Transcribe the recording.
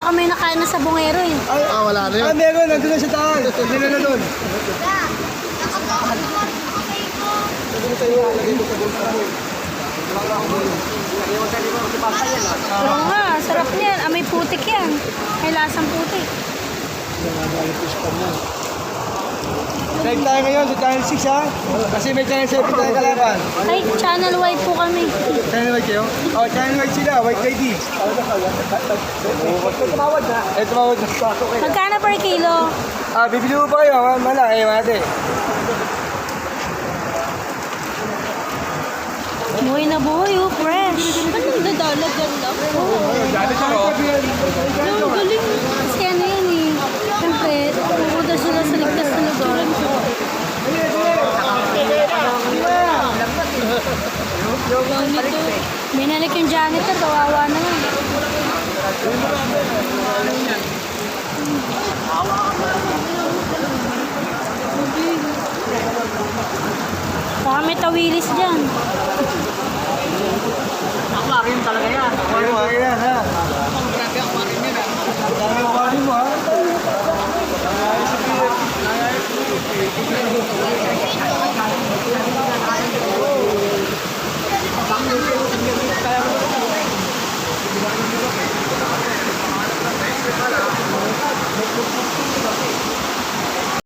baka may nakain na sa bungero eh. Wala na yun. Meron. Nandun na sa taas. Hindi na doon. Oo nga, sarap niyan. May putik yan. May lasang putik. Live tayo ngayon sa Channel 6 ha. Kasi may Channel 7 tayo kalaban. Ay, channel wide po kami. Channel white kayo? Channel white sila. White lady. Tumawad na. Tumawad na. Magkano per kilo? Bibili mo pa kayo? Mana, mate. Buhay na buhay, oh, fresh. Anong nadalag yan lang? Oo. Ang galing. Kasi ano yan eh. Siyempre, pupunta sila sa ligtas na lugar. Binalik yung janitor, kawawa naman. Baka may tawilis dyan. Aquarium talaga yan. Aquarium yan ha. Grabe aquarium yan ha. Dami aquarium mo ha.